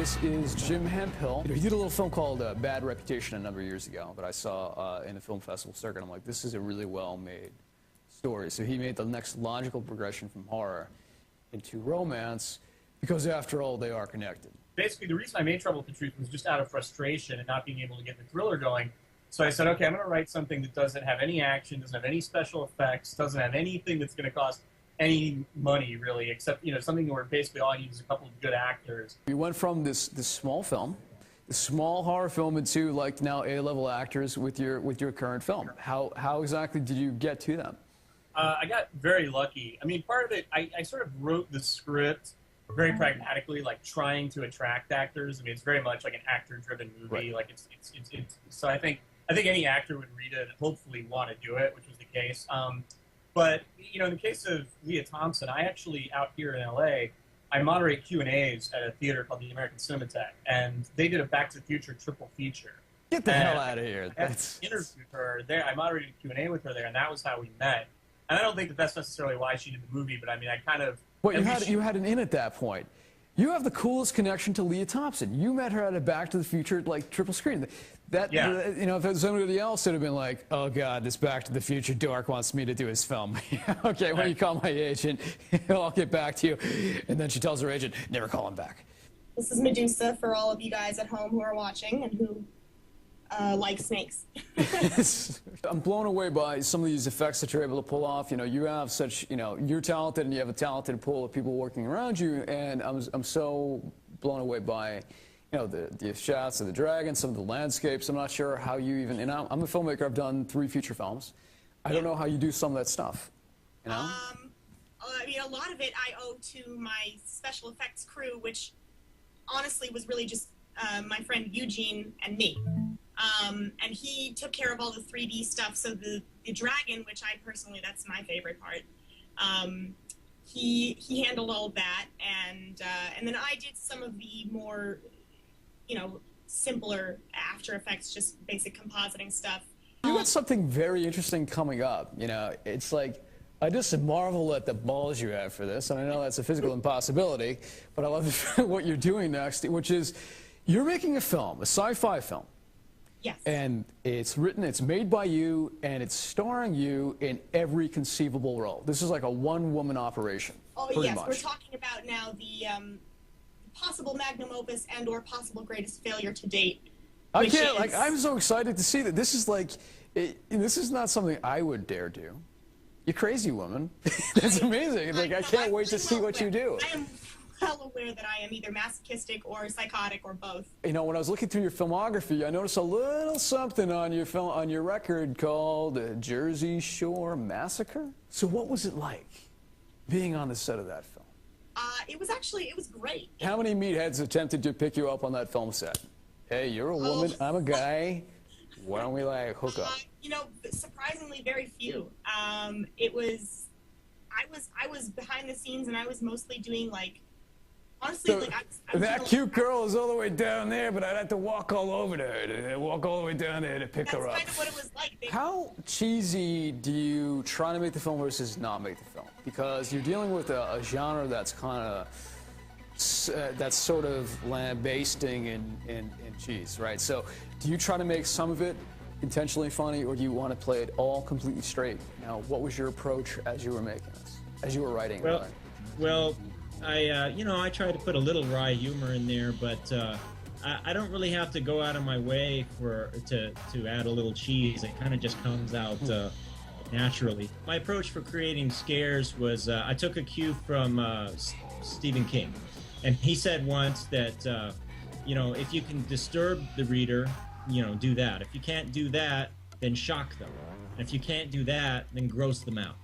This is Jim Hemphill. He did a little film called Bad Reputation a number of years ago that I saw in the film festival circuit. I'm like, this is a really well-made story. So he made the next logical progression from horror into romance because, after all, they are connected. Basically, the reason I made Trouble with the Truth was just out of frustration and not being able to get the thriller going. So I said, okay, I'm going to write something that doesn't have any action, doesn't have any special effects, doesn't have anything that's going to cost any money, really, except, something where basically all you need is a couple of good actors. You went from this small film, this small horror film, into, like, now A-level actors with your current film. How exactly did you get to them? I got very lucky. I mean, part of it, I sort of wrote the script very pragmatically, like trying to attract actors. I mean, it's very much like an actor-driven movie. Right. Like it's so I think any actor would read it and hopefully want to do it, which was the case. But in the case of Leah Thompson, I actually out here in LA, I moderate Q&As at a theater called the American Cinematheque, and they did a Back to the Future triple feature. Get the hell out of here! I interviewed her there. I moderated a Q&A with her there, and that was how we met. And I don't think that that's necessarily why she did the movie, but I mean, I kind of. Well, you had an in at that point. You have the coolest connection to Leah Thompson. You met her at a Back to the Future, like, triple screen. That, yeah. If it was somebody else, it would have been like, oh, God, this Back to the Future dork wants me to do his film. Okay, when you call my agent, I'll get back to you. And then she tells her agent, never call him back. This is Medusa for all of you guys at home who are watching and who like snakes. I'm blown away by some of these effects that you're able to pull off. You have such, you're talented and you have a talented pool of people working around you, and I'm so blown away by, the shots of the dragon, some of the landscapes. I'm not sure how you even, and I'm a filmmaker, I've done 3 feature films. I don't know how you do some of that stuff, I mean, a lot of it I owe to my special effects crew, which honestly was really just my friend Eugene and me. And he took care of all the 3D stuff, so the dragon, which I personally, that's my favorite part, he handled all of that, and then I did some of the more, simpler After Effects, just basic compositing stuff. You got something very interesting coming up, it's like, I just marvel at the balls you have for this, and I know that's a physical impossibility, but I love what you're doing next, which is, you're making a film, a sci-fi film. Yes. And it's written, it's made by you, and it's starring you in every conceivable role. This is like a one-woman operation. Oh, yes. Much. We're talking about now the possible magnum opus and/or possible greatest failure to date. I can't, I'm so excited to see that. This is like, this is not something I would dare do. You're crazy, woman. That's amazing. I can't wait to see what you do. I am well aware that I am either masochistic or psychotic or both. When I was looking through your filmography, I noticed a little something on your record called Jersey Shore Massacre. So what was it like being on the set of that film? It was great. How many meatheads attempted to pick you up on that film set? Hey, you're a woman, I'm a guy. Why don't we hook up? Surprisingly very few. I was behind the scenes, and I was mostly doing honestly, so that cute girl is all the way down there, but I'd have to walk all over to her, to walk all the way down there to pick her up. That's kind of what it was like. How cheesy do you try to make the film versus not make the film? Because you're dealing with a genre that's that's sort of lambasting in cheese, right? So do you try to make some of it intentionally funny, or do you want to play it all completely straight? Now, what was your approach as you were making this, as you were writing? Well, I try to put a little wry humor in there, but I don't really have to go out of my way to add a little cheese. It kind of just comes out naturally. My approach for creating scares was I took a cue from Stephen King, and he said once that if you can disturb the reader, do that. If you can't do that, then shock them. And if you can't do that, then gross them out.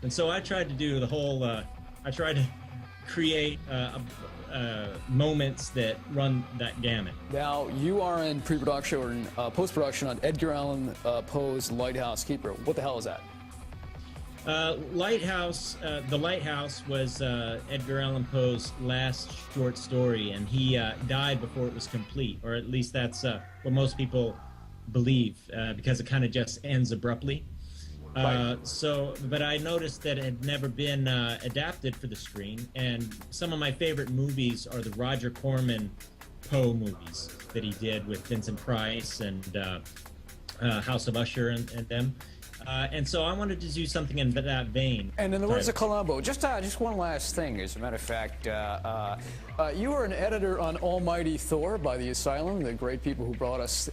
And so I tried to do the whole. I tried to create moments that run that gamut. Now, you are in pre-production or post-production on Edgar Allan Poe's Lighthouse Keeper. What the hell is that? The Lighthouse was Edgar Allan Poe's last short story, and he died before it was complete, or at least that's what most people believe, because it kind of just ends abruptly. But I noticed that it had never been adapted for the screen, and some of my favorite movies are the Roger Corman Poe movies that he did with Vincent Price and House of Usher and them. And so I wanted to do something in that vein. And in the words of Columbo, just one last thing, as a matter of fact, you were an editor on Almighty Thor by The Asylum, the great people who brought us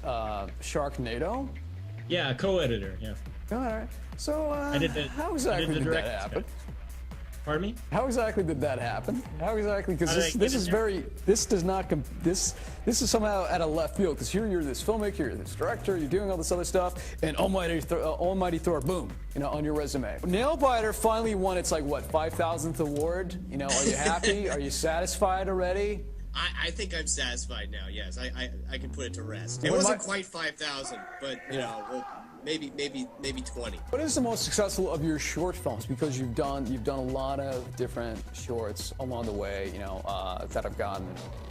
Sharknado. Yeah, co-editor, yeah. All right. So how exactly did that happen? Pardon me? How exactly did that happen? How exactly? Because this is somehow at a left field. Because here you're this filmmaker, you're this director, you're doing all this other stuff, and Almighty Thor, boom, on your resume. Nailbiter finally won its, like, what, 5,000th award? Are you happy? Are you satisfied already? I think I'm satisfied now. Yes, I can put it to rest. It wasn't quite 5,000, but well, maybe 20. What is the most successful of your short films? Because you've done a lot of different shorts along the way, that have gotten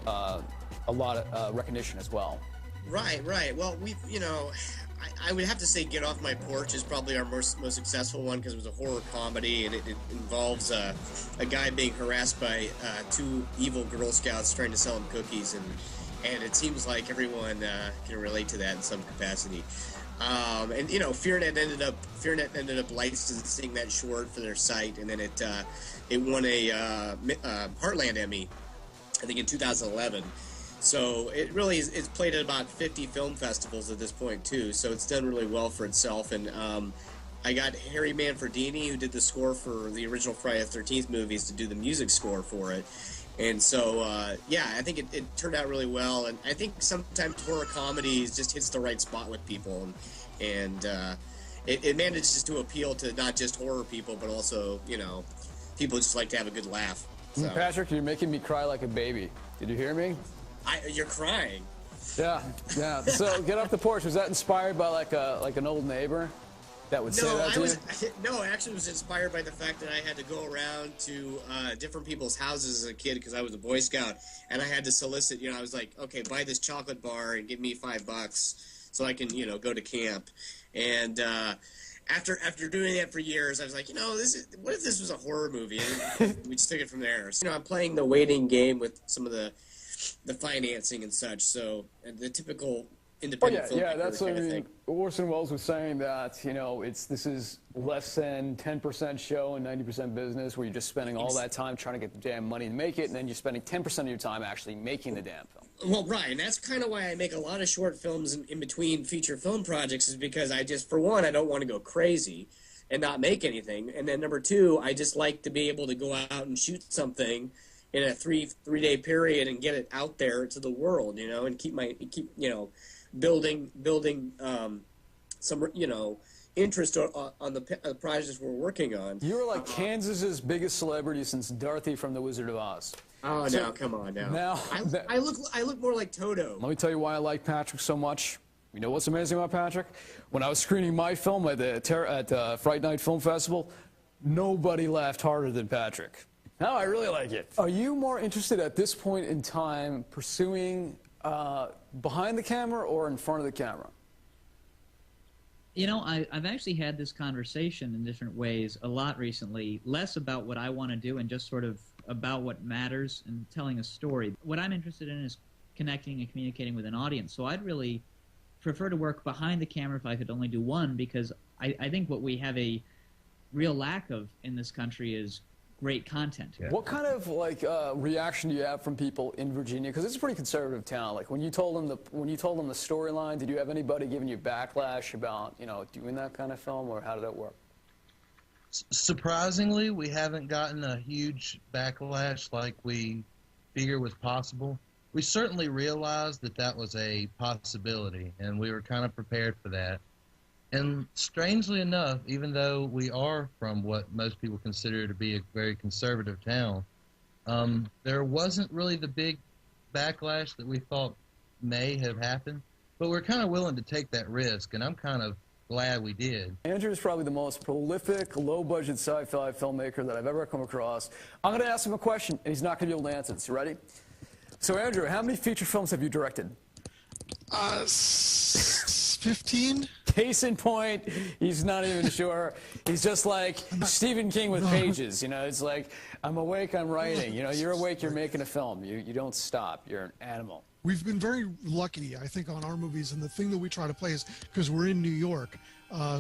a lot of recognition as well. Right. Well, I would have to say Get Off My Porch is probably our most successful one because it was a horror comedy and it involves a guy being harassed by two evil Girl Scouts trying to sell him cookies, and it seems like everyone can relate to that in some capacity. And FearNet ended up licensing that short for their site, and then it won a Heartland Emmy, I think in 2011. So it really is played at about 50 film festivals at this point too. So it's done really well for itself. And I got Harry Manfredini, who did the score for the original Friday the 13th movies, to do the music score for it. And so, I think it turned out really well. And I think sometimes horror comedies just hits the right spot with people. And it manages to appeal to not just horror people, but also, people just like to have a good laugh. So. Patrick, you're making me cry like a baby. Did you hear me? You're crying. Yeah. So Get Off the Porch, was that inspired by like an old neighbor that would say that to you? No, actually it was inspired by the fact that I had to go around to different people's houses as a kid because I was a Boy Scout, and I had to solicit, I was like, okay, buy this chocolate bar and give me $5 so I can, go to camp. And after doing that for years, I was like, what if this was a horror movie? And we just took it from there. So, I'm playing the waiting game with some of the financing and such, so the typical independent filmmaker yeah, that's what I kind of mean. thing. Orson Welles was saying that this is less than 10% show and 90% business, where you're just spending all that time trying to get the damn money to make it, and then you're spending 10% of your time actually making the damn film. Well, right, and that's kind of why I make a lot of short films in between feature film projects, is because for one, I don't want to go crazy and not make anything, and then number two, I just like to be able to go out and shoot something in a three-day period and get it out there to the world, and keep building some interest on the projects we're working on. You were like Kansas's biggest celebrity since Dorothy from The Wizard of Oz. Oh, so, now come on now. I look more like Toto. Let me tell you why I like Patrick so much. You know what's amazing about Patrick? When I was screening my film at Fright Night Film Festival, nobody laughed harder than Patrick. No, I really like it. Are you more interested at this point in time pursuing behind the camera or in front of the camera? I've actually had this conversation in different ways a lot recently, less about what I want to do and just sort of about what matters and telling a story. What I'm interested in is connecting and communicating with an audience. So I'd really prefer to work behind the camera if I could only do one, because I think what we have a real lack of in this country is great content. Yeah. What kind of reaction do you have from people in Virginia? Because it's a pretty conservative town. Like when you told them the storyline, did you have anybody giving you backlash about doing that kind of film, or how did that work? Surprisingly, we haven't gotten a huge backlash like we figured was possible. We certainly realized that was a possibility, and we were kind of prepared for that. And strangely enough, even though we are from what most people consider to be a very conservative town, there wasn't really the big backlash that we thought may have happened. But we're kind of willing to take that risk, and I'm kind of glad we did. Andrew is probably the most prolific, low-budget sci-fi filmmaker that I've ever come across. I'm going to ask him a question, and he's not going to be able to answer this. You ready? So, Andrew, how many feature films have you directed? 15? Case in point, he's not even sure. He's just like Stephen King with pages. It's like, I'm awake, I'm writing. You're awake, you're making a film. You don't stop. You're an animal. we've been very lucky, I think, on our movies, and the thing that we try to play is because we're in New York,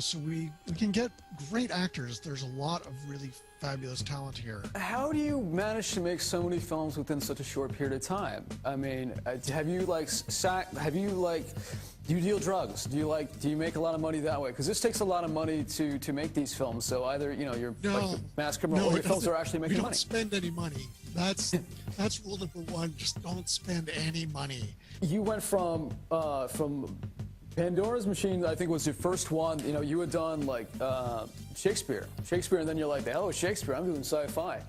so we can get great actors. There's a lot of really fabulous talent here. How do you manage to make so many films within such a short period of time? I mean, have you do you deal drugs? Do you make a lot of money that way? Because this takes a lot of money to make these films. So either you're like a mass criminal, or your films are actually making money. We don't spend any money. That's rule number one. Just don't spend any money. You went from Pandora's Machine, I think, was your first one. You had done like Shakespeare, and then you're like, the hell is Shakespeare? I'm doing sci-fi.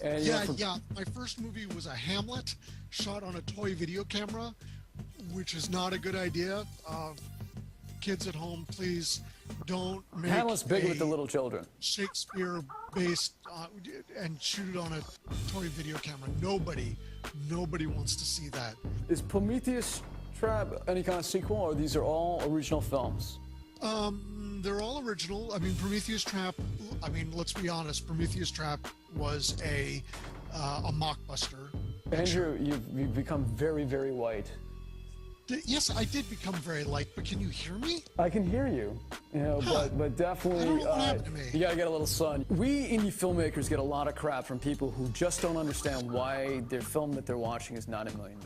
And yeah. My first movie was a Hamlet shot on a toy video camera, which is not a good idea. Kids at home, please don't make Hamlet's big with the little children. Shakespeare-based and shoot it on a toy video camera. Nobody wants to see that. Is Prometheus Trap any kind of sequel, or these are all original films? They're all original. I mean, Prometheus Trap, let's be honest, Prometheus Trap was a mockbuster. Andrew, you've become very, very white. Yes, I did become very light, but can you hear me? I can hear you, but definitely, I don't know what happened to me. You gotta get a little sun. We indie filmmakers get a lot of crap from people who just don't understand why their film that they're watching is not $1 million.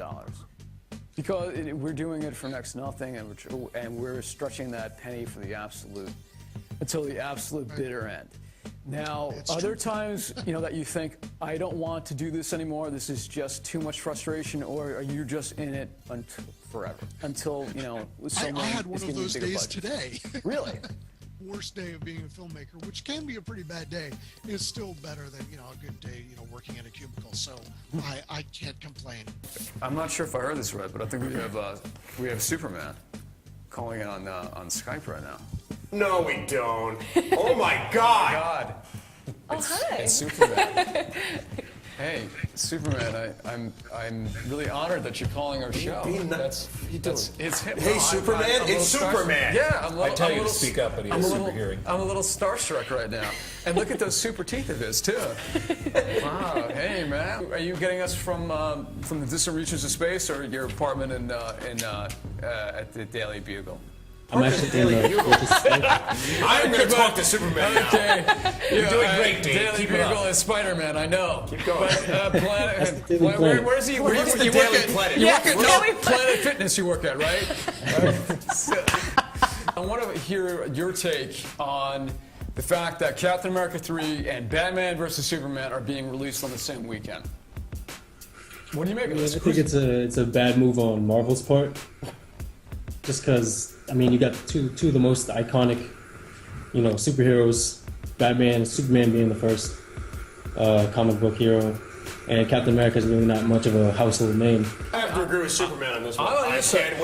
Because we're doing it for next to nothing, and we're stretching that penny for the absolute, until the absolute bitter end. Now, are there times, that you think, I don't want to do this anymore, this is just too much frustration, or are you just in it forever? Until, someone I had one is of giving you those a bigger days budget. Today. Really? Worst day of being a filmmaker, which can be a pretty bad day, is still better than, a good day, working in a cubicle. So I can't complain. I'm not sure if I heard this right, but I think we have Superman calling in on Skype right now. No, we don't. Oh my God! Hi. It's Superman. Hey, Superman, I'm really honored that you're calling our show. It's him. Hey, Superman, it's Superman. Yeah, I tell you to speak up, but he has super hearing. I'm a little starstruck right now. And look at those super teeth of his, too. Wow, hey, man. Are you getting us from the distant reaches of space, or your apartment at the Daily Bugle? I'm actually in I'm going to talk to Superman now. Okay. You're doing great, Dave. Daily Keep it Bugle up. is Spider-Man, I know. Keep going. But, where is he? Where Where's the you work Daily at? Planet? You work at Planet Fitness you work at, right? So, I want to hear your take on the fact that Captain America 3 and Batman vs. Superman are being released on the same weekend. What do you make of this? I think it's a bad move on Marvel's part. Just because, you got two of the most iconic, superheroes, Batman and Superman being the first comic book hero, and Captain America is really not much of a household name. I have to agree with Superman on this one. I can't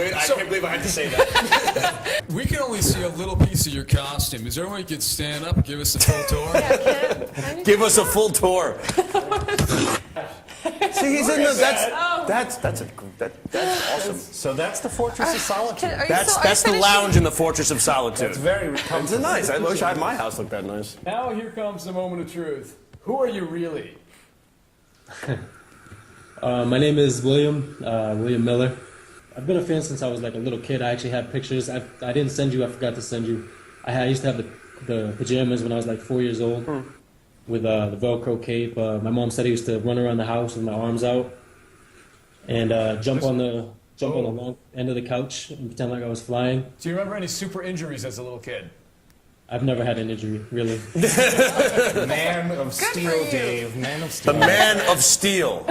believe I had to say that. We can only see a little piece of your costume. Is there a way you could stand up and give us a full tour? Yeah, Give us a full tour. See, he's in the. That's awesome. So that's the Fortress of Solitude. That's the lounge in the Fortress of Solitude. It's very It's comfortable. nice. I wish my house looked that nice. Now here comes the moment of truth. Who are you really? My name is William Miller. I've been a fan since I was like a little kid. I actually have pictures. I didn't send you. I forgot to send you. I used to have the pajamas when I was like 4 years old with the Velcro cape. My mom said I used to run around the house with my arms out and jump on the long end of the couch and pretend like I was flying. Do you remember any super injuries as a little kid? I've never had an injury, really. Man of Steel, Dave. Man of Steel. The Man of Steel.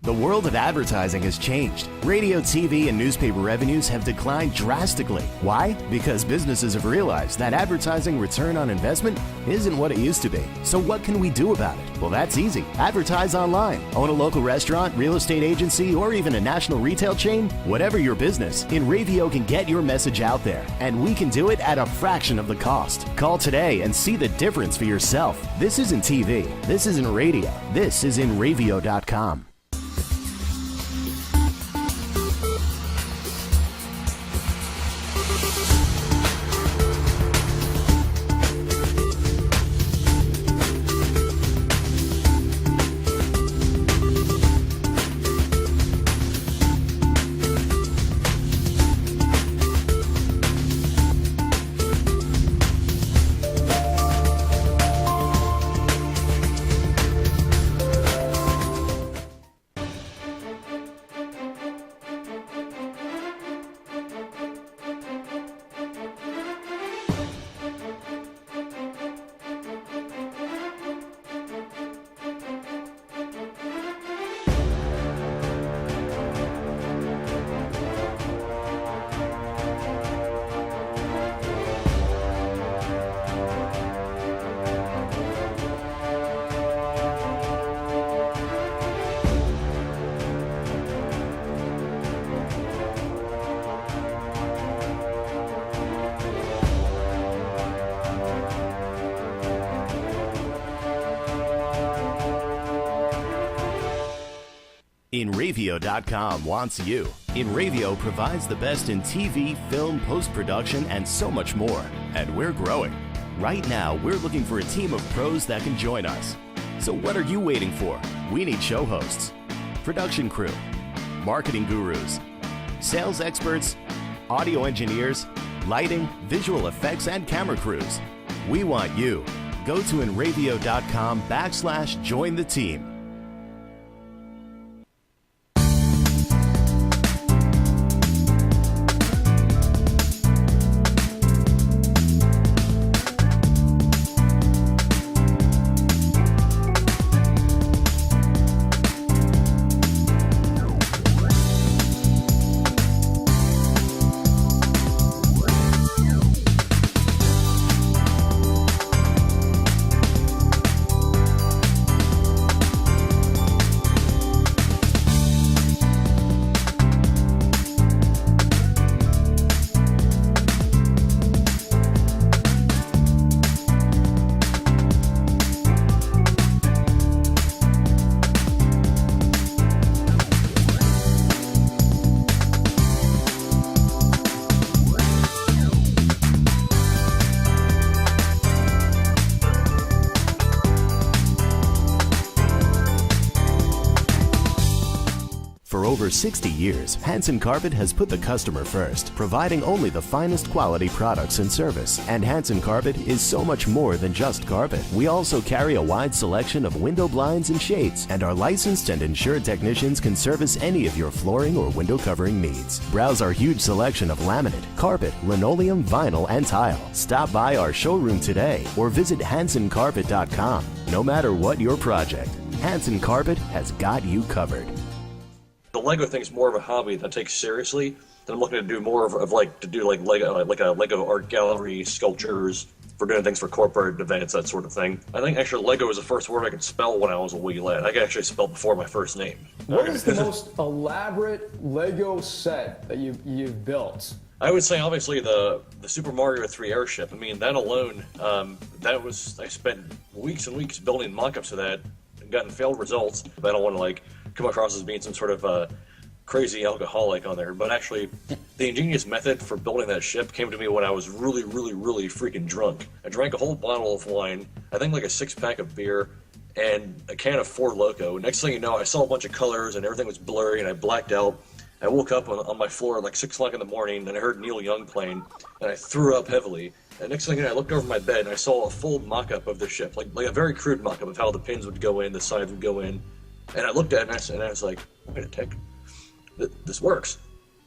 The world of advertising has changed. Radio, TV, and newspaper revenues have declined drastically. Why? Because businesses have realized that advertising return on investment isn't what it used to be. So what can we do about it? Well, that's easy. Advertise online. Own a local restaurant, real estate agency, or even a national retail chain? Whatever your business, InRavio can get your message out there. And we can do it at a fraction of the cost. Call today and see the difference for yourself. This isn't TV. This isn't radio. This is InRavio.com. InRavio.com wants you. InRavio provides the best in TV, film, post-production, and so much more. And we're growing. Right now, we're looking for a team of pros that can join us. So what are you waiting for? We need show hosts, production crew, marketing gurus, sales experts, audio engineers, lighting, visual effects, and camera crews. We want you. Go to InRavio.com/join the team. For over 60 years, Hanson Carpet has put the customer first, providing only the finest quality products and service. And Hanson Carpet is so much more than just carpet. We also carry a wide selection of window blinds and shades, and our licensed and insured technicians can service any of your flooring or window covering needs. Browse our huge selection of laminate, carpet, linoleum, vinyl, and tile. Stop by our showroom today or visit HansonCarpet.com. No matter what your project, Hanson Carpet has got you covered. The Lego thing is more of a hobby that I take seriously. Then I'm looking to do more of Lego, like a Lego art gallery, sculptures, for doing things for corporate events, that sort of thing. I think actually Lego was the first word I could spell when I was a wee lad. I could actually spell before my first name. What is the most elaborate Lego set that you've built? I would say obviously the Super Mario 3 airship. I mean, that alone, I spent weeks and weeks building mock-ups of that and gotten failed results. But I don't want to come across as being some sort of crazy alcoholic on there, but actually the ingenious method for building that ship came to me when I was really, really, really freaking drunk. I drank a whole bottle of wine, I think like a 6-pack of beer, and a can of Four Loko. Next thing you know, I saw a bunch of colors and everything was blurry and I blacked out. I woke up on my floor at like 6 o'clock in the morning and I heard Neil Young playing and I threw up heavily. And next thing you know, I looked over my bed and I saw a full mock-up of the ship, like a very crude mock-up of how the pins would go in, the sides would go in. And I looked at it and I was like, wait a tick, this works.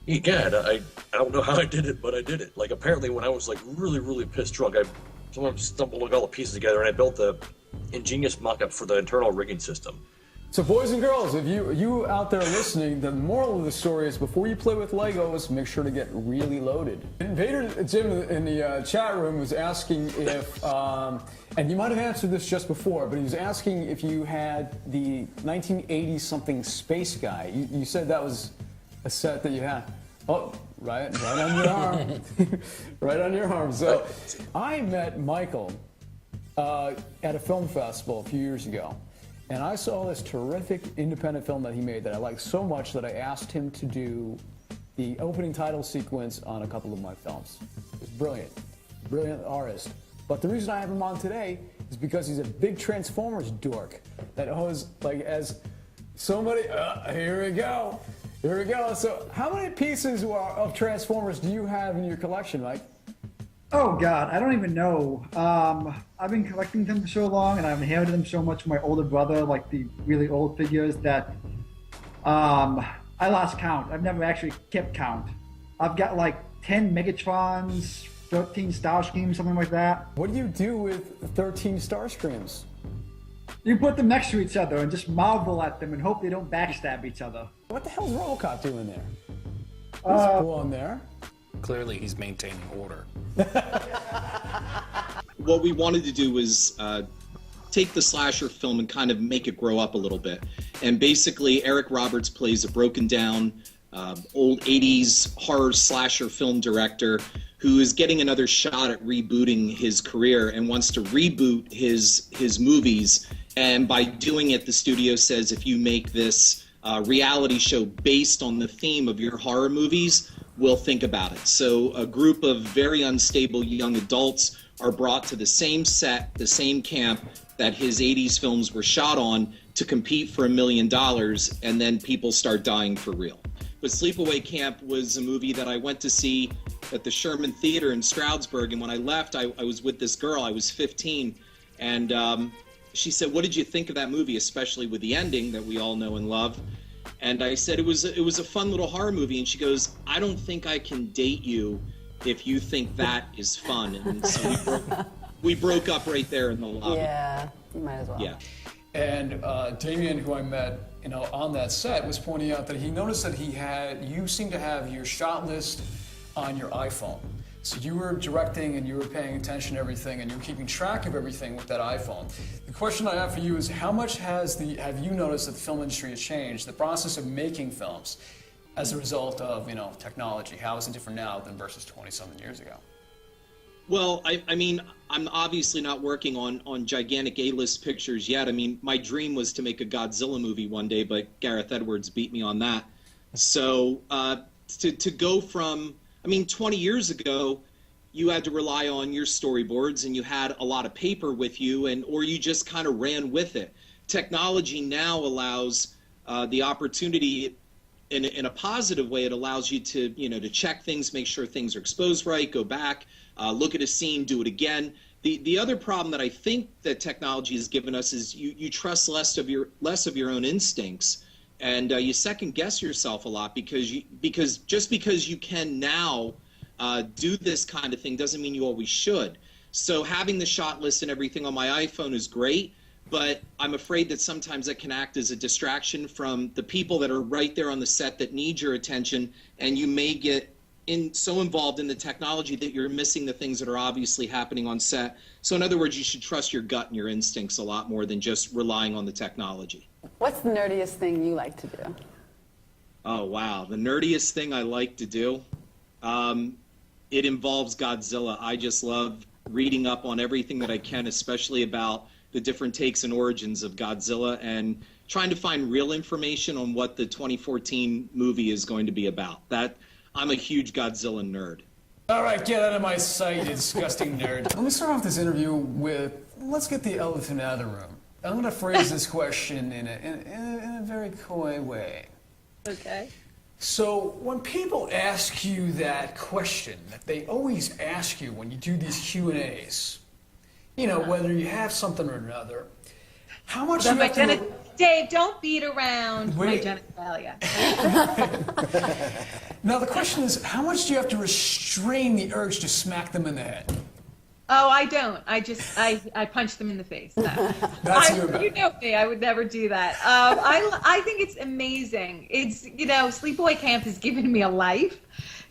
Egad, I don't know how I did it, but I did it. Like, apparently when I was like really, really pissed drunk, I sometimes stumbled all the pieces together and I built the ingenious mock-up for the internal rigging system. So boys and girls, if you out there listening, the moral of the story is before you play with Legos, make sure to get really loaded. Invader Jim in the chat room was asking if, and you might have answered this just before, but he was asking if you had the 1980-something Space Guy. You said that was a set that you had. Oh, right on your arm. Right on your arm. So I met Michael at a film festival a few years ago. And I saw this terrific independent film that he made that I liked so much that I asked him to do the opening title sequence on a couple of my films. It's brilliant artist. But the reason I have him on today is because he's a big Transformers dork that owes, like, as somebody, here we go. So how many pieces of Transformers do you have in your collection, Mike? Oh, God, I don't even know. I've been collecting them for so long, and I've inherited them so much from my older brother, like the really old figures, that I lost count. I've never actually kept count. I've got like 10 Megatrons, 13 Starscreams, something like that. What do you do with 13 Starscreams? You put them next to each other and just marvel at them and hope they don't backstab each other. What the hell's RoboCop doing there? What's cool on there? Clearly, he's maintaining order. What we wanted to do was take the slasher film and kind of make it grow up a little bit. And basically, Eric Roberts plays a broken down, old 80s horror slasher film director who is getting another shot at rebooting his career and wants to reboot his movies. And by doing it, the studio says, if you make this reality show based on the theme of your horror movies, we'll think about it. So a group of very unstable young adults are brought to the same set, the same camp that his 80s films were shot on to compete for $1 million, and then people start dying for real. But Sleepaway Camp was a movie that I went to see at the Sherman Theater in Stroudsburg, and when I left, I was with this girl. I was 15, and she said, "What did you think of that movie, especially with the ending that we all know and love?" And I said, it was a fun little horror movie. And she goes, "I don't think I can date you if you think that is fun." And so we broke up right there in the lobby. Yeah, you might as well. Yeah. And Damien, who I met, on that set, was pointing out that he noticed that you seem to have your shot list on your iPhone. So you were directing and you were paying attention to everything and you were keeping track of everything with that iPhone. The question I have for you is, how much have you noticed that the film industry has changed, the process of making films, as a result of technology? How is it different now than versus 20-something years ago? Well, I mean, I'm obviously not working on gigantic A-list pictures yet. I mean, my dream was to make a Godzilla movie one day, but Gareth Edwards beat me on that. So to go from, 20 years ago, you had to rely on your storyboards and you had a lot of paper with you, or you just kind of ran with it. Technology now allows the opportunity in a positive way. It allows you to check things, make sure things are exposed right, go back, look at a scene, do it again. The other problem that I think that technology has given us is you trust less of your own instincts, and you second guess yourself a lot because just because you can now do this kind of thing doesn't mean you always should. So having the shot list and everything on my iPhone is great, but I'm afraid that sometimes that can act as a distraction from the people that are right there on the set that need your attention, and you may get so involved in the technology that you're missing the things that are obviously happening on set. So in other words, you should trust your gut and your instincts a lot more than just relying on the technology. What's the nerdiest thing you like to do? Oh, wow. The nerdiest thing I like to do? It involves Godzilla. I just love reading up on everything that I can, especially about the different takes and origins of Godzilla, and trying to find real information on what the 2014 movie is going to be about. I'm a huge Godzilla nerd. All right, get out of my sight, you disgusting nerd. Let me start off this interview with, let's get the elephant out of the room. I'm going to phrase this question in a very coy way. Okay. So when people ask you that question that they always ask you when you do these Q&As, whether you have something or another, how much you have to... Dave, don't beat around my genitalia. Now the question is, how much do you have to restrain the urge to smack them in the head? Oh, I don't. I punch them in the face. No. That's your bad. You know me. I would never do that. I think it's amazing. It's Sleepaway Camp has given me a life.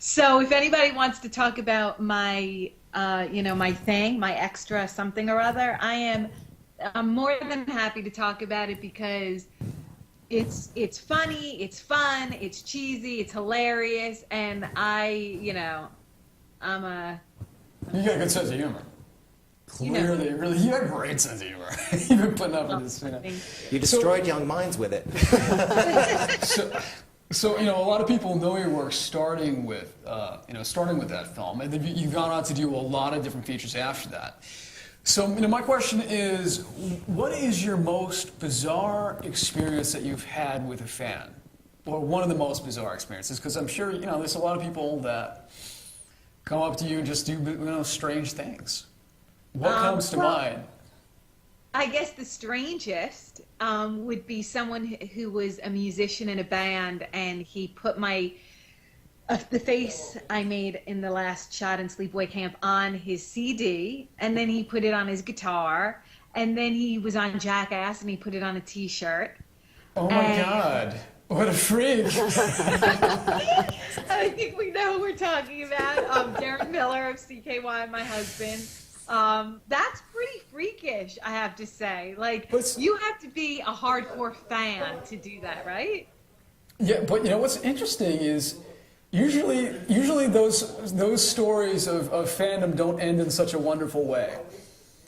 So if anybody wants to talk about my my thing, my extra something or other, I'm more than happy to talk about it because it's funny, it's fun, it's cheesy, it's hilarious, and You got a good sense of humor. Clearly, really, you have a great sense of humor. You've been putting up with this. You destroyed young minds with it. So a lot of people know your work starting with that film, and then you've gone on to do a lot of different features after that. So, my question is, what is your most bizarre experience that you've had with a fan? Or one of the most bizarre experiences? Because I'm sure, there's a lot of people that come up to you and just do, strange things. What comes to mind? I guess the strangest would be someone who was a musician in a band, and he put the face I made in the last shot in Sleepaway Camp on his CD, and then he put it on his guitar, and then he was on Jackass, and he put it on a T-shirt. Oh my God. What a freak. I think we know who we're talking about. Darren Miller of CKY, my husband. That's pretty freakish, I have to say. You have to be a hardcore fan to do that, right? Yeah, but what's interesting is usually those stories of fandom don't end in such a wonderful way.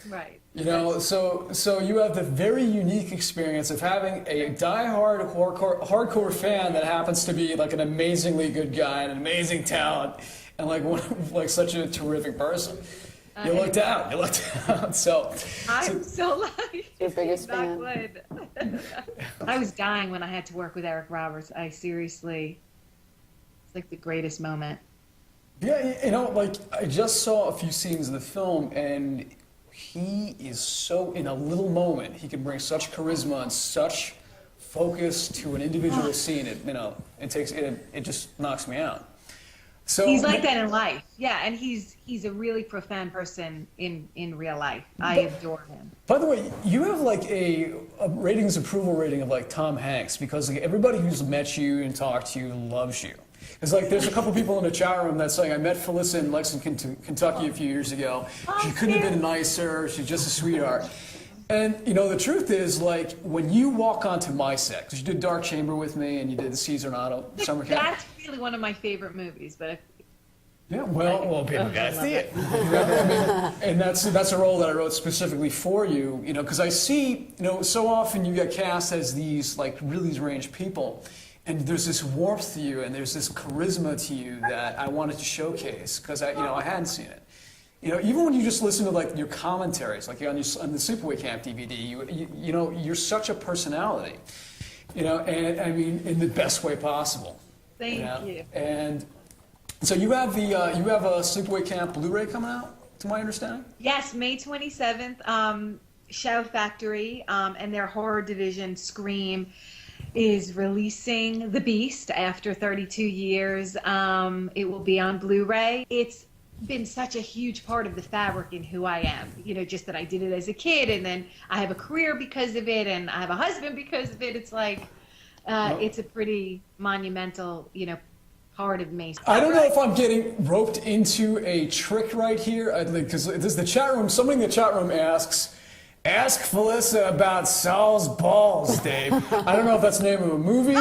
Right. You know, so you have the very unique experience of having a die-hard hardcore fan that happens to be like an amazingly good guy and an amazing talent, and like such a terrific person. You lucked out. You lucked out. So I'm so lucky. Your biggest fan. I was dying when I had to work with Eric Roberts. I seriously, it's like the greatest moment. Yeah, you know, like I just saw a few scenes of the film, and he is so, in a little moment, he can bring such charisma and such focus to an individual scene. It just knocks me out. So he's like that in life, yeah, and he's a really profound person in real life. I adore him. By the way, you have like a ratings approval rating of like Tom Hanks, because like everybody who's met you and talked to you loves you. It's like there's a couple people in the chat room that's saying, I met Felissa in Lexington, Kentucky a few years ago. She couldn't have been nicer. She's just a sweetheart. And, you know, the truth is, like, when you walk onto my set, because you did Dark Chamber with me and you did the Caesar Nato summer camp. That's really one of my favorite movies, but... Yeah, well, people gotta see it. And that's a role that I wrote specifically for you, you know, because I see, you know, so often you get cast as these, like, really deranged people. And there's this warmth to you, and there's this charisma to you that I wanted to showcase, because I hadn't seen it. You know, even when you just listen to like your commentaries, like on the Sleepaway Camp DVD, you know, you're such a personality. You know, and I mean, in the best way possible. Thank you. And so you have a Sleepaway Camp Blu-ray coming out, to my understanding. Yes, May 27th. Shout Factory and their horror division, Scream, is releasing The Beast after 32 years. It will be on Blu-ray. It's been such a huge part of the fabric in who I am. You know, just that I did it as a kid, and then I have a career because of it, and I have a husband because of it. It's like, it's a pretty monumental, you know, part of me. I don't know if I'm getting roped into a trick right here, because there's the chat room. Somebody in the chat room asks, ask Felissa about Saul's balls, Dave. I don't know if that's the name of a movie.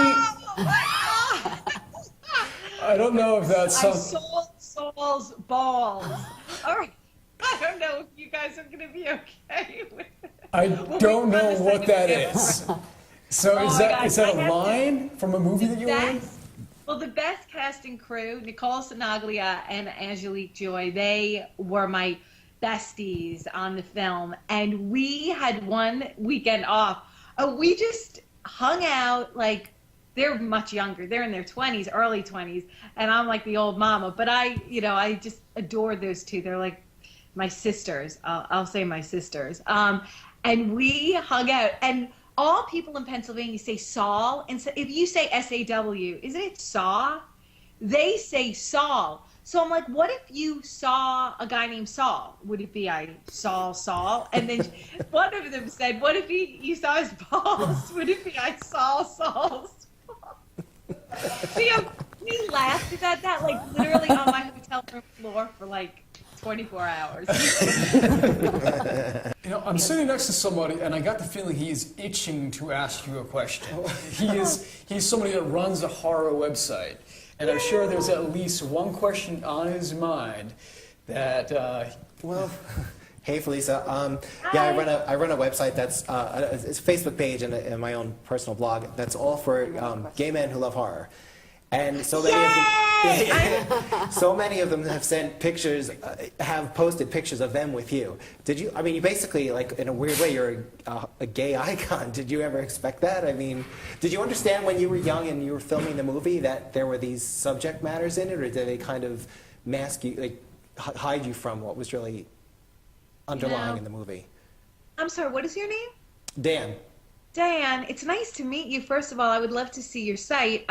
I don't know if that's Saul's balls. All right. I don't know if you guys are going to be okay with it. I don't know what that is. So is that a line from a movie that you were in? Well, the best cast and crew, Nicole Sinaglia and Angelique Joy, they were my besties on the film, and we had one weekend off. We just hung out. Like, they're much younger, they're in their 20s, early 20s, and I'm like the old mama, but I just adore those two. They're like my sisters. I'll say my sisters. And we hung out, and all people in Pennsylvania say Saul, and so if you say S-A-W, isn't it Saw? They say Saul. So I'm like, what if you saw a guy named Saul? Would it be I saw Saul? And then one of them said, what if you saw his balls? Would it be I saw Saul's balls? See, we laughed about that, like literally on my hotel room floor for like 24 hours. You know, I'm sitting next to somebody, and I got the feeling he is itching to ask you a question. He's somebody that runs a horror website. And I'm sure there's at least one question on his mind that, Hey, Felissa. I run a website that's it's a Facebook page and my own personal blog that's all for gay men who love horror. And so many of them have sent pictures, have posted pictures of them with you. Did you? I mean, you basically, like, in a weird way, you're a gay icon. Did you ever expect that? I mean, did you understand when you were young and you were filming the movie that there were these subject matters in it, or did they kind of mask you, like, hide you from what was really underlying in the movie? I'm sorry. What is your name? Dan. Dan, it's nice to meet you. First of all, I would love to see your site.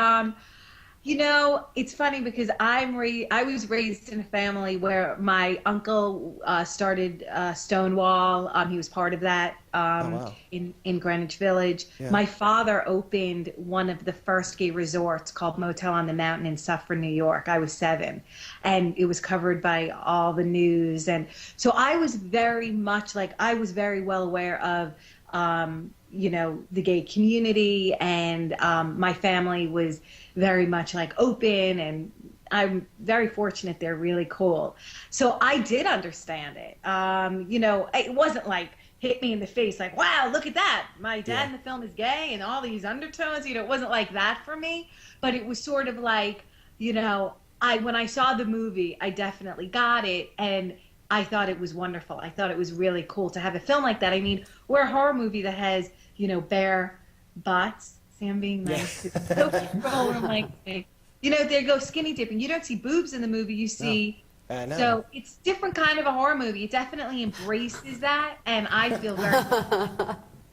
You know, it's funny because I was raised in a family where my uncle started Stonewall. He was part of that in Greenwich Village. Yeah. My father opened one of the first gay resorts called Motel on the Mountain in Suffern, New York. I was 7, and it was covered by all the news. And so I was very much I was very well aware of you know, the gay community, and my family was very much open, and I'm very fortunate. They're really cool. So I did understand it. You know, it wasn't like hit me in the face like, wow, look at that. My dad in the film is gay and all these undertones. You know, it wasn't like that for me, but it was sort of like, you know, when I saw the movie, I definitely got it, and I thought it was wonderful. I thought it was really cool to have a film like that. I mean, we're a horror movie that has, you know, bare butts. Sam being nice. It's so romantic. You know, they go skinny dipping. You don't see boobs in the movie. You see... I know. So it's different kind of a horror movie. It definitely embraces that, and I feel very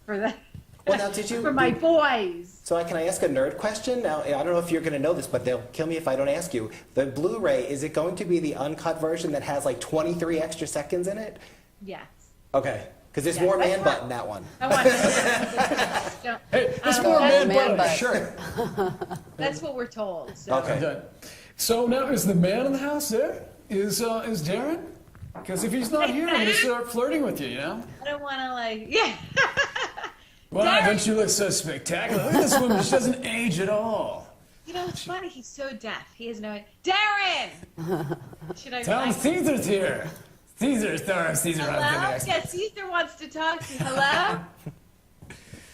for that. Well, now, did you... for my boys. So can I ask a nerd question? Now, I don't know if you're going to know this, but they'll kill me if I don't ask you. The Blu-ray, is it going to be the uncut version that has like 23 extra seconds in it? Yes. Okay. Because there's more man butt in that one. I want to. Hey, there's more man butt in the shirt. That's what we're told. So. Okay. So now, is the man in the house there? Is Darren? Because if he's not here, I'm going to start flirting with you, you know? I don't want to, like, yeah. Wow, don't you look so spectacular? Look at this woman. She doesn't age at all. You know, it's funny. He's so deaf. He has no idea. Darren! Should I Tell him Caesar's here. Caesar's throwing Caesar on the Hello? next. Yeah, Caesar wants to talk to you. Hello?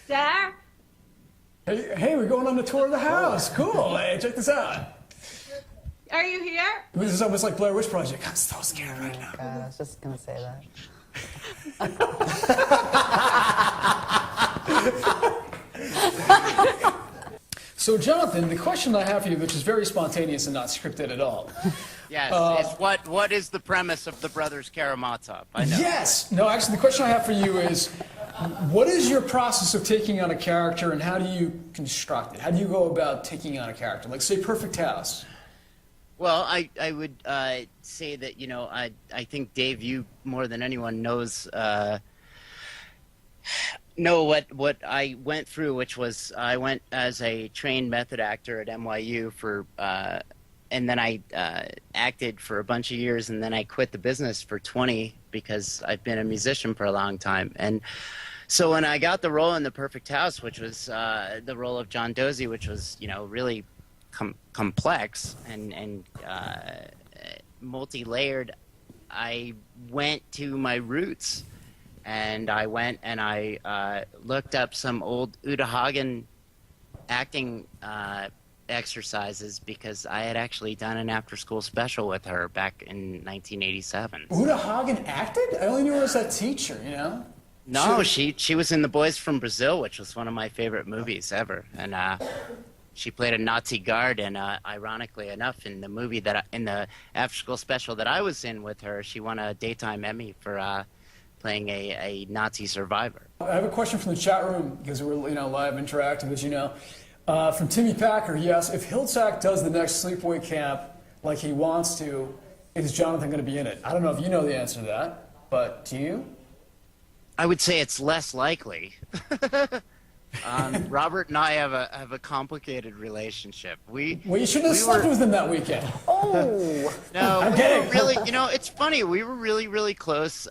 Dar? Hey, we're going on the tour of the house. Cool. Hey, check this out. Are you here? This is almost like Blair Witch Project. I'm so scared right now. I was just going to say that. So, Jonathan, the question I have for you, which is very spontaneous and not scripted at all. Yes, is what is the premise of the Brothers Karamazov? I know. Yes. No, actually, the question I have for you is, what is your process of taking on a character, and how do you construct it? How do you go about taking on a character? Like, say, Perfect House. Well, I would say that, you know, I think, Dave, you more than anyone knows what I went through, which was I went as a trained method actor at NYU for, and then I acted for a bunch of years, and then I quit the business for 20 because I've been a musician for a long time. And so when I got the role in The Perfect House, which was the role of John Dozy, which was, you know, really complex and multi-layered, I went to my roots, and I went and I looked up some old Uta Hagen acting exercises because I had actually done an after-school special with her back in 1987. Uta Hagen acted? I only knew her as that teacher, you know? No, she was in The Boys from Brazil, which was one of my favorite movies ever, and she played a Nazi guard, and ironically enough, in the movie in the after-school special that I was in with her, she won a daytime Emmy for playing a Nazi survivor. I have a question from the chat room because we're live interactive, as you know. From Timmy Packer, he asks, if Hiltsack does the next sleepaway camp like he wants to, is Jonathan going to be in it? I don't know if you know the answer to that, but do you? I would say it's less likely. Robert and I have a complicated relationship. Well, you shouldn't have slept with him that weekend. Oh! No, I'm we kidding. were really, you know, it's funny. We were really, really close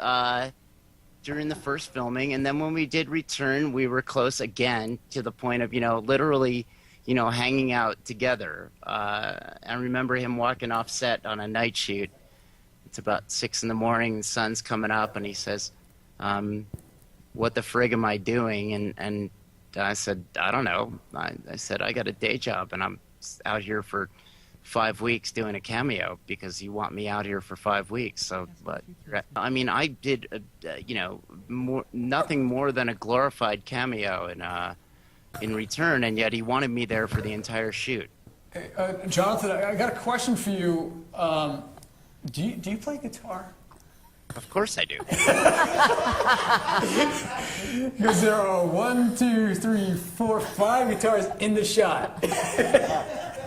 during the first filming, and then when we did return, we were close again to the point of, you know, literally, you know, hanging out together. I remember him walking off set on a night shoot. It's about 6 a.m, the sun's coming up, and he says, what the frig am I doing? And I said, I don't know. I said, I got a day job, and I'm out here for 5 weeks doing a cameo because you want me out here for 5 weeks. So, but I mean, I did, you know, nothing more than a glorified cameo in return, and yet he wanted me there for the entire shoot. Hey, Jonathan, I got a question for you. Do you play guitar? Of course I do. Because there are 1, 2, 3, 4, 5 guitars in the shot.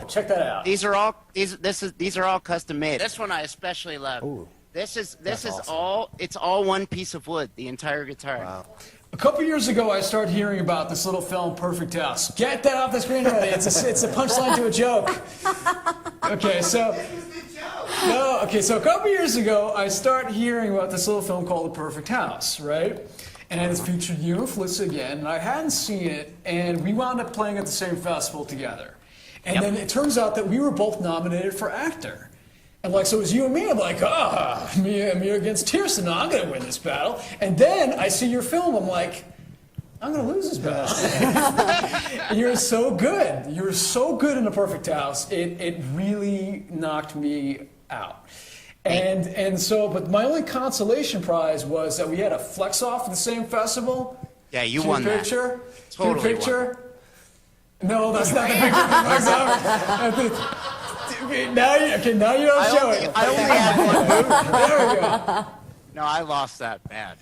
Check that out. These are all custom made. This one I especially love. Ooh, this is awesome. all one piece of wood, the entire guitar. Wow. A couple years ago, I started hearing about this little film, Perfect House. Get that off the screen already. It's a punchline to a joke. Okay, so a couple years ago, I started hearing about this little film called The Perfect House, right? And it's featured you and Felissa again, and I hadn't seen it, and we wound up playing at the same festival together. And then it turns out that we were both nominated for actor. And like, so it was you and me. I'm like, me against Tiersten. No, I'm going to win this battle. And then I see your film. I'm like, I'm going to lose this battle. You're so good. You're so good in The Perfect House. It really knocked me out. And so, but my only consolation prize was that we had a flex off at the same festival. Yeah, you won that. Picture? Totally picture? No, that's not the picture. Now you don't show it. I only had one move. There we go. No, I lost that bad.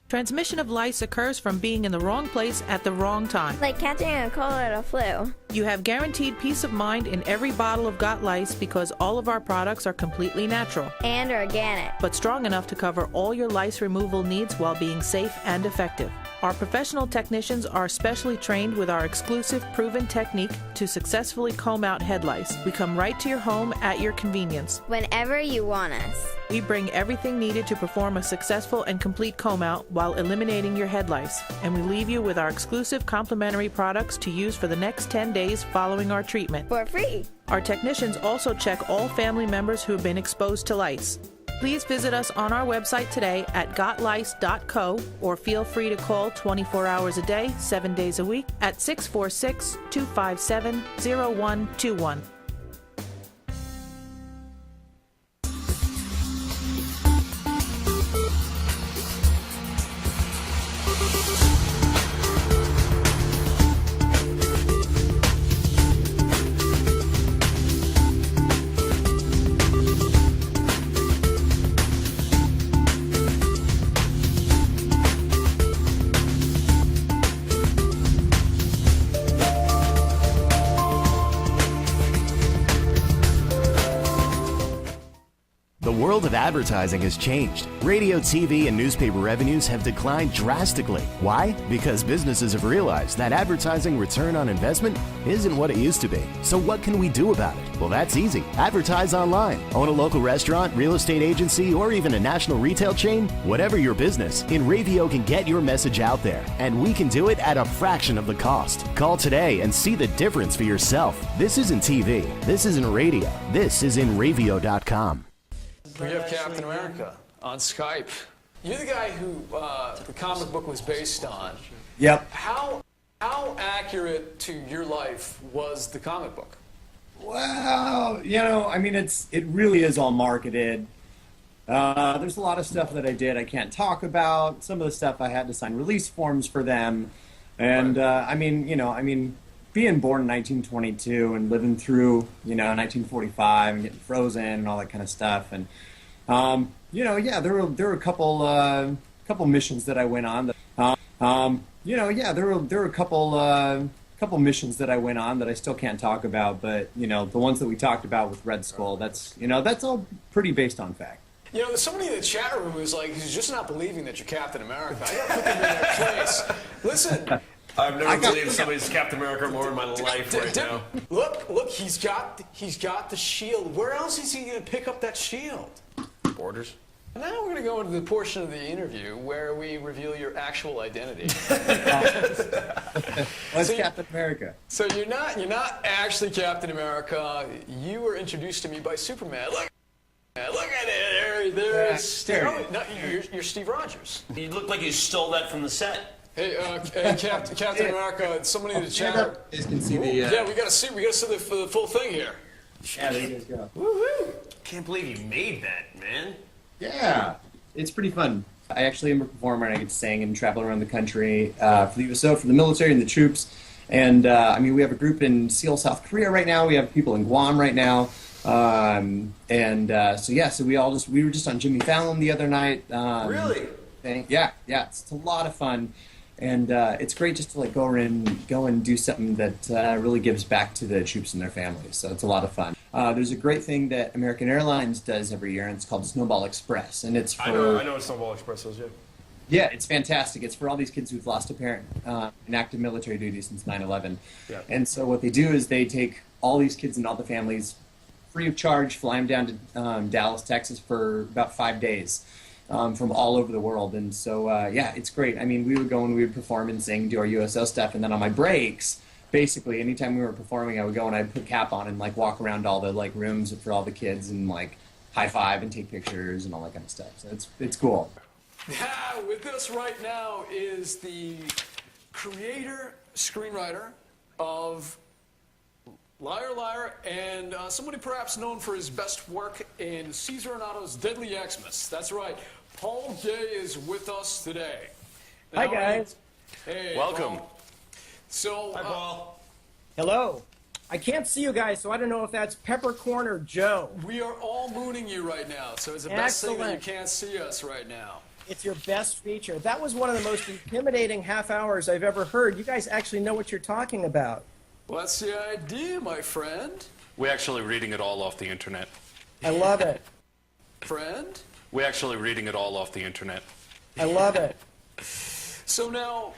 Transmission of lice occurs from being in the wrong place at the wrong time. Like catching a cold or a flu. You have guaranteed peace of mind in every bottle of Got Lice because all of our products are completely natural. And organic. But strong enough to cover all your lice removal needs while being safe and effective. Our professional technicians are specially trained with our exclusive proven technique to successfully comb out head lice. We come right to your home at your convenience. Whenever you want us. We bring everything needed to perform a successful and complete comb out while eliminating your head lice. And we leave you with our exclusive complimentary products to use for the next 10 days following our treatment. For free. Our technicians also check all family members who have been exposed to lice. Please visit us on our website today at gotlice.co or feel free to call 24 hours a day, 7 days a week at 646-257-0121. The world of advertising has changed. Radio, TV, and newspaper revenues have declined drastically. Why? Because businesses have realized that advertising return on investment isn't what it used to be. So what can we do about it? Well, that's easy. Advertise online. Own a local restaurant, real estate agency, or even a national retail chain? Whatever your business, InRavio can get your message out there. And we can do it at a fraction of the cost. Call today and see the difference for yourself. This isn't TV. This isn't radio. This is InRavio.com. We have Captain America on Skype. You're the guy who the comic book was based on. Yep. How accurate to your life was the comic book? Well, I mean, it really is all marketed. There's a lot of stuff that I did I can't talk about. Some of the stuff I had to sign release forms for them, and I mean, being born in 1922 and living through 1945 and getting frozen and all that kind of stuff, and there were a couple missions that I went on. There were a couple missions that I went on that I still can't talk about, but the ones that we talked about with Red Skull, that's all pretty based on fact. Somebody in the chat room was like, he's just not believing that you're Captain America. I gotta put them in their place. Listen. I've never believed somebody's Captain America more in my life right now. Look, he's got the shield. Where else is he going to pick up that shield? Borders. Now we're going to go into the portion of the interview where we reveal your actual identity. What's Captain America? So you're not actually Captain America. You were introduced to me by Superman. Look at it. There's Steve. No, you're Steve Rogers. You look like you stole that from the set. Hey, Captain America, somebody in the chat. You guys can see the. Yeah, we gotta see the full thing here. Yeah, there you guys go. Woohoo! Can't believe you made that, man. Yeah, it's pretty fun. I actually am a performer, and I get to sing and travel around the country for the USO, for the military and the troops. And I mean, we have a group in Seoul, South Korea right now. We have people in Guam right now. So we were just on Jimmy Fallon the other night. Really? Yeah, it's a lot of fun. And it's great just to like go and do something that really gives back to the troops and their families. So it's a lot of fun. There's a great thing that American Airlines does every year, and it's called Snowball Express. And it's for I know what Snowball Express is. Yeah. Yeah, it's fantastic. It's for all these kids who've lost a parent in active military duty since 9/11. Yeah. And so what they do is they take all these kids and all the families free of charge, fly them down to Dallas, Texas for about 5 days. From all over the world. And so, it's great. I mean, we would perform and sing, do our USO stuff, and then on my breaks, basically, anytime we were performing, I would go and I'd put cap on and, like, walk around all the, like, rooms for all the kids and, like, high five and take pictures and all that kind of stuff. So it's cool. Yeah, with us right now is the creator, screenwriter of Liar, Liar, and somebody perhaps known for his best work in Cesar Arnauto's Deadly Xmas. That's right. Paul Gay is with us today. Hi, guys. Hey, welcome. Paul. So, hi, Paul. Hello. I can't see you guys, so I don't know if that's Peppercorn or Joe. We are all mooning you right now, so it's the best thing that you can't see us right now. It's your best feature. That was one of the most intimidating half hours I've ever heard. You guys actually know what you're talking about. Well, that's the idea, my friend. We're actually reading it all off the internet. I love it. Friend? We're actually reading it all off the internet. I love it. So now,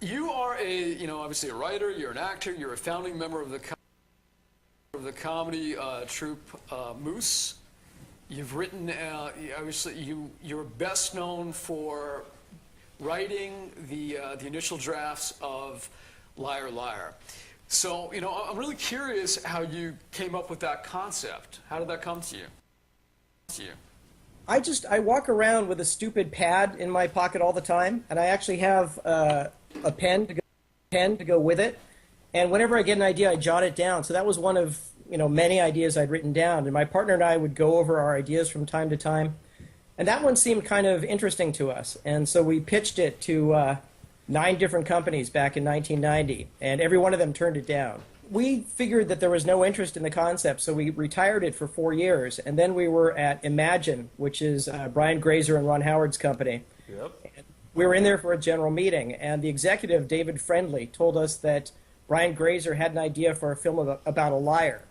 you are obviously a writer, you're an actor, you're a founding member of the comedy troupe Moose. You've written, obviously, you're best known for writing the initial drafts of Liar, Liar. So, I'm really curious how you came up with that concept. How did that come to you? I walk around with a stupid pad in my pocket all the time, and I actually have a pen to go with it. And whenever I get an idea, I jot it down. So that was one of many ideas I'd written down. And my partner and I would go over our ideas from time to time. And that one seemed kind of interesting to us. And so we pitched it to 9 different companies back in 1990, and every one of them turned it down. We figured that there was no interest in the concept, so we retired it for 4 years, and then we were at Imagine, which is Brian Grazer and Ron Howard's company. Yep. We were in there for a general meeting, and the executive, David Friendly, told us that Brian Grazer had an idea for a film about a liar.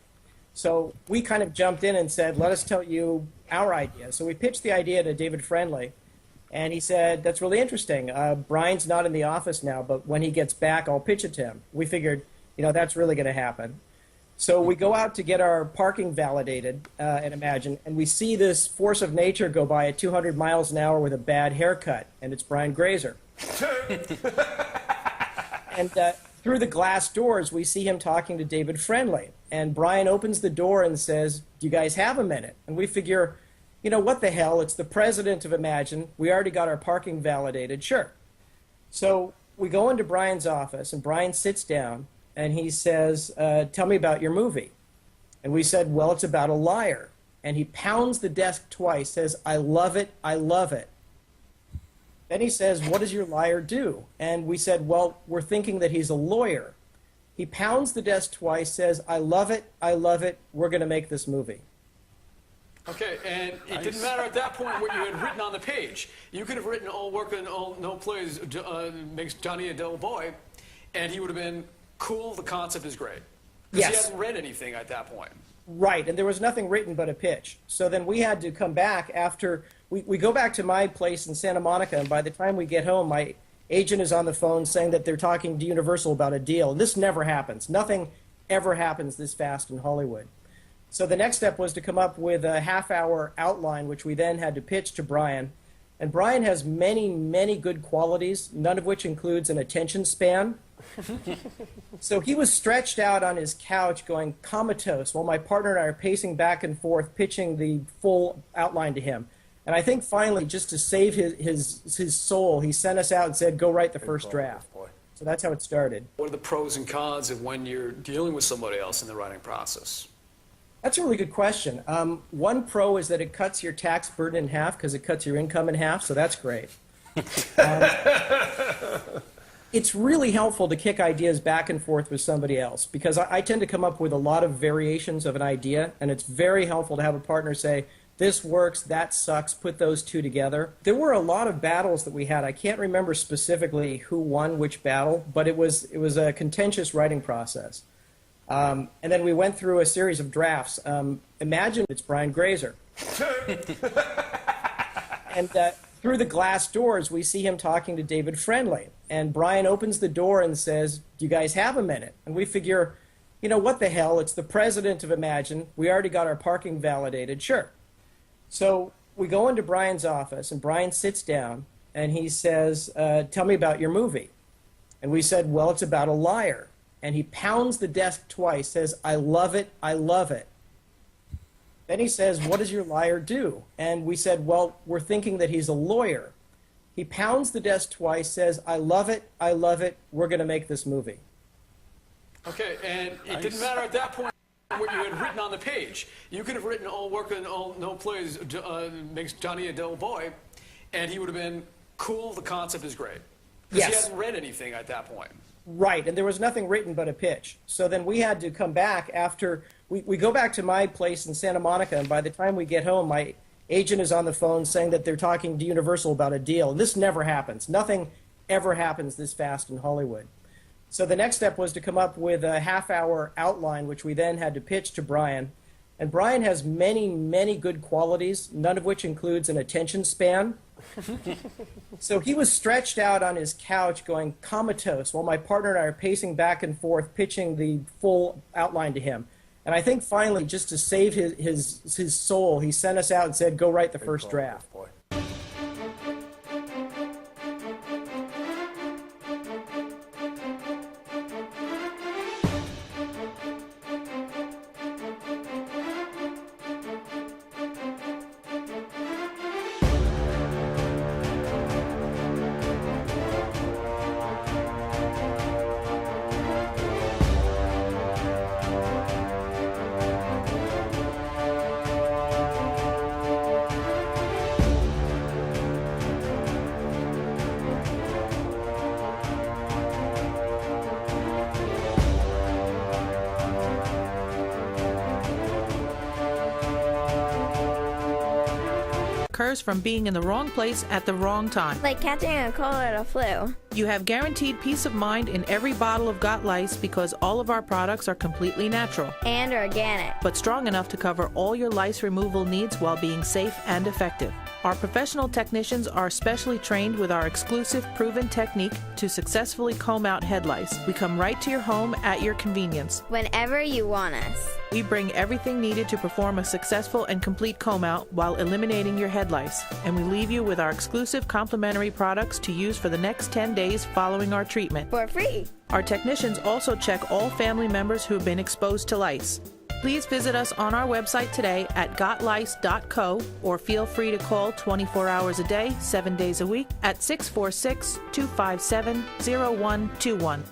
So we kind of jumped in and said, let us tell you our idea. So we pitched the idea to David Friendly, and he said, that's really interesting. Brian's not in the office now, but when he gets back, I'll pitch it to him. We figured, that's really going to happen. So we go out to get our parking validated at Imagine, and we see this force of nature go by at 200 miles an hour with a bad haircut, and it's Brian Grazer. And through the glass doors, we see him talking to David Friendly. And Brian opens the door and says, do you guys have a minute? And we figure, what the hell? It's the president of Imagine. We already got our parking validated. Sure. So we go into Brian's office, and Brian sits down, and he says, tell me about your movie. And we said, well, it's about a liar. And he pounds the desk twice, says, I love it, I love it. Then he says, what does your liar do? And we said, well, we're thinking that he's a lawyer. He pounds the desk twice, says, I love it, we're going to make this movie. Okay, and it didn't matter at that point what you had written on the page. You could have written all work and all no plays makes Johnny a dull boy, and he would have been cool, the concept is great. Because he hadn't read anything at that point. Right, and there was nothing written but a pitch. So then we had to come back after, we go back to my place in Santa Monica, and by the time we get home, my agent is on the phone saying that they're talking to Universal about a deal. And this never happens. Nothing ever happens this fast in Hollywood. So the next step was to come up with a half-hour outline, which we then had to pitch to Brian. And Brian has many, many good qualities, none of which includes an attention span. So he was stretched out on his couch going comatose while my partner and I are pacing back and forth, pitching the full outline to him. And I think finally, just to save his soul, he sent us out and said, go write the first draft. So that's how it started. What are the pros and cons of when you're dealing with somebody else in the writing process? That's a really good question. One pro is that it cuts your tax burden in half because it cuts your income in half, so that's great. It's really helpful to kick ideas back and forth with somebody else, because I tend to come up with a lot of variations of an idea, and it's very helpful to have a partner say, this works, that sucks, put those two together. There were a lot of battles that we had. I can't remember specifically who won which battle, but it was a contentious writing process. And then we went through a series of drafts. Imagine it's Brian Grazer. And through the glass doors, we see him talking to David Friendly. And Brian opens the door and says, do you guys have a minute? And we figure, you know, what the hell? It's the president of Imagine. We already got our parking validated. Sure. So we go into Brian's office, and Brian sits down, and he says, tell me about your movie. And we said, well, it's about a liar. And he pounds the desk twice, says, I love it, I love it. Then he says, what does your liar do? And we said, well, we're thinking that he's a lawyer. He pounds the desk twice, says, I love it, we're going to make this movie. Okay, and it didn't matter at that point what you had written on the page. You could have written all work and all no plays makes Johnny a dull boy, and he would have been cool, the concept is great. Because he hadn't read anything at that point. Right, and there was nothing written but a pitch. So then we had to come back after, we go back to my place in Santa Monica, and by the time we get home, my agent is on the phone saying that they're talking to Universal about a deal. And this never happens. Nothing ever happens this fast in Hollywood. So the next step was to come up with a half-hour outline, which we then had to pitch to Brian. And Brian has many, many good qualities, none of which includes an attention span. So he was stretched out on his couch going comatose while my partner and I are pacing back and forth, pitching the full outline to him. And I think finally, just to save his soul, he sent us out and said, go write the first draft. Occurs from being in the wrong place at the wrong time. Like catching a cold or a flu. You have guaranteed peace of mind in every bottle of Got Lice because all of our products are completely natural. And organic. But strong enough to cover all your lice removal needs while being safe and effective. Our professional technicians are specially trained with our exclusive proven technique to successfully comb out head lice. We come right to your home at your convenience. Whenever you want us. We bring everything needed to perform a successful and complete comb out while eliminating your head lice. And we leave you with our exclusive complimentary products to use for the next 10 days following our treatment. For free. Our technicians also check all family members who have been exposed to lice. Please visit us on our website today at gotlice.co or feel free to call 24 hours a day, 7 days a week at 646-257-0121.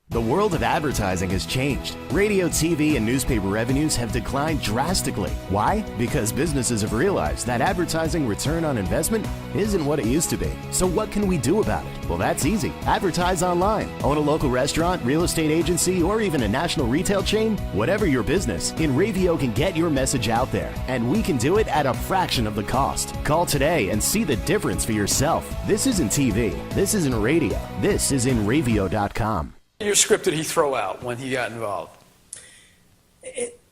The world of advertising has changed. Radio, TV, and newspaper revenues have declined drastically. Why? Because businesses have realized that advertising return on investment isn't what it used to be. So what can we do about it? Well, that's easy. Advertise online. Own a local restaurant, real estate agency, or even a national retail chain? Whatever your business, InRavio can get your message out there. And we can do it at a fraction of the cost. Call today and see the difference for yourself. This isn't TV. This isn't radio. This is InRavio.com. Your script did he throw out when he got involved?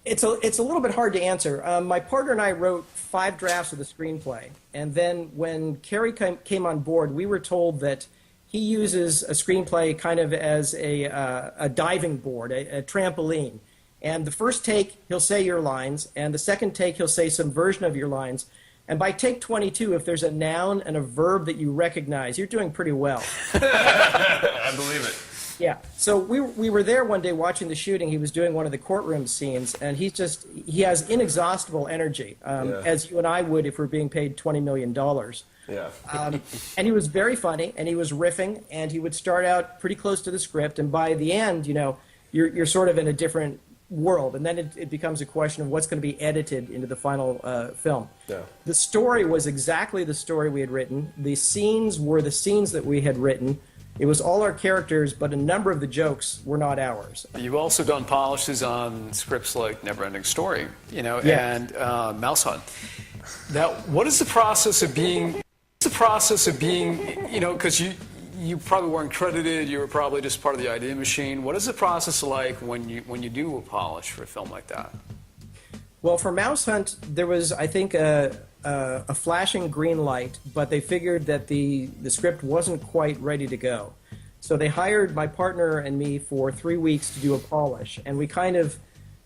It's a little bit hard to answer. My partner and I wrote 5 drafts of the screenplay, and then when Kerry came on board, we were told that he uses a screenplay kind of as a diving board, a trampoline. And the first take, he'll say your lines, and the second take, he'll say some version of your lines. And by take 22, if there's a noun and a verb that you recognize, you're doing pretty well. I believe it. Yeah. So we were there one day watching the shooting. He was doing one of the courtroom scenes, and he has inexhaustible energy, as you and I would if we're being paid $20 million. Yeah. And he was very funny, and he was riffing, and he would start out pretty close to the script, and by the end, you're sort of in a different world, and then it becomes a question of what's going to be edited into the final film. Yeah. The story was exactly the story we had written. The scenes were the scenes that we had written. It was all our characters, but a number of the jokes were not ours. You've also done polishes on scripts like Neverending Story, Yeah. and Mouse Hunt. Now, what is the process of being? Because you probably weren't credited. You were probably just part of the idea machine. What is the process like when you do a polish for a film like that? Well, for Mouse Hunt, there was, I think, a flashing green light, but they figured that the script wasn't quite ready to go. So they hired my partner and me for 3 weeks to do a polish, and we kind of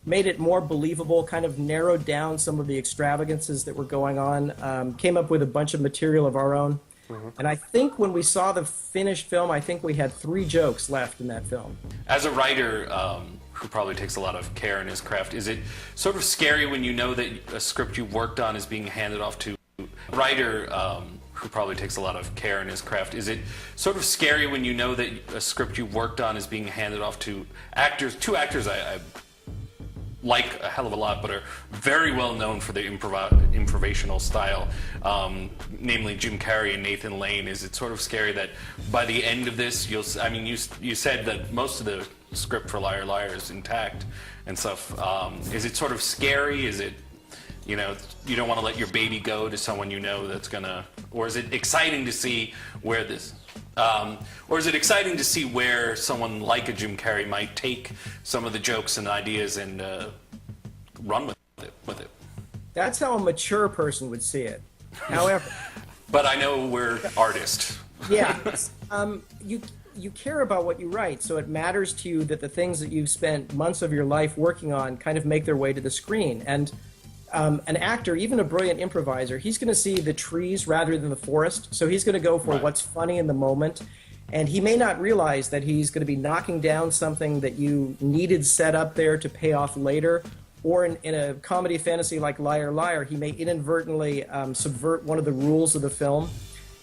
made it more believable, kind of narrowed down some of the extravagances that were going on, came up with a bunch of material of our own. And I think when we saw the finished film, I think we had 3 jokes left in that film. As a writer who probably takes a lot of care in his craft, is it sort of scary when you know that a script you've worked on is being handed off to a writer who probably takes a lot of care in his craft? Is it sort of scary when you know that a script you've worked on is being handed off to actors, 2 actors I like a hell of a lot, but are very well known for their improvisational style, namely Jim Carrey and Nathan Lane? Is it sort of scary that by the end of this, you said that most of the script for Liar Liar is intact and stuff. Is it sort of scary? Is it, you don't want to let your baby go to someone that's gonna, or is it exciting to see where this? Or is it exciting to see where someone like a Jim Carrey might take some of the jokes and ideas and run with it? That's how a mature person would see it. However, but I know we're artists. Yeah, you care about what you write, so it matters to you that the things that you've spent months of your life working on kind of make their way to the screen. And an actor, even a brilliant improviser, he's going to see the trees rather than the forest. So he's going to go for what's funny in the moment. And he may not realize that he's going to be knocking down something that you needed set up there to pay off later. Or in a comedy fantasy like Liar Liar, he may inadvertently subvert one of the rules of the film.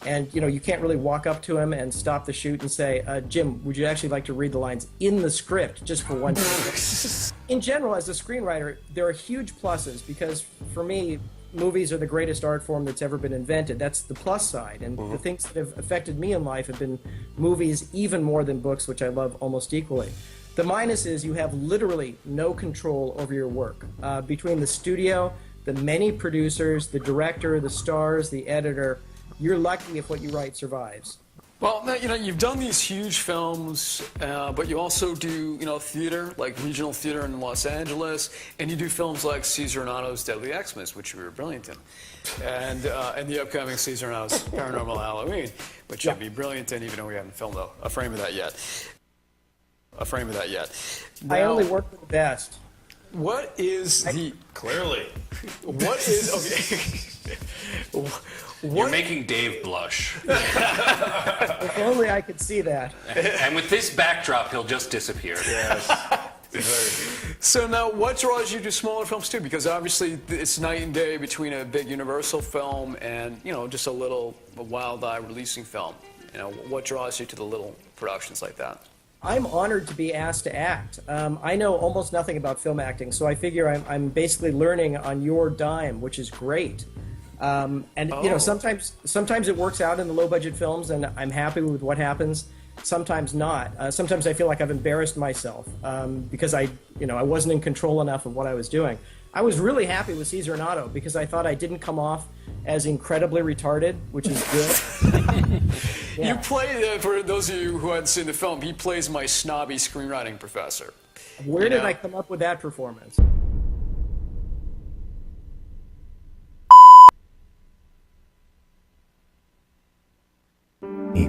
And, you can't really walk up to him and stop the shoot and say, Jim, would you actually like to read the lines in the script just for one second? In general, as a screenwriter, there are huge pluses because, for me, movies are the greatest art form that's ever been invented. That's the plus side. And the things that have affected me in life have been movies even more than books, which I love almost equally. The minus is you have literally no control over your work. Between the studio, the many producers, the director, the stars, the editor, you're lucky if what you write survives. Well, you've done these huge films, but you also do, theater, like regional theater in Los Angeles, and you do films like Cesar Anato's Deadly Xmas, which you were brilliant in, and the upcoming Cesar Anato's Paranormal Halloween, which you'll be brilliant in, even though we haven't filmed a frame of that yet. Now, I only work with the best. What is the... Clearly. What is... Okay. You're making Dave blush. If only I could see that. And with this backdrop, he'll just disappear. Yes. So now, what draws you to smaller films too? Because obviously, it's night and day between a big Universal film and just a Wild Eye releasing film. What draws you to the little productions like that? I'm honored to be asked to act. I know almost nothing about film acting, so I figure I'm basically learning on your dime, which is great. Sometimes it works out in the low budget films, and I'm happy with what happens. Sometimes not. Sometimes I feel like I've embarrassed myself because I wasn't in control enough of what I was doing. I was really happy with Cesar Anato because I thought I didn't come off as incredibly retarded, which is good. Yeah. You play, for those of you who hadn't seen the film, he plays my snobby screenwriting professor. Where did I come up with that performance? It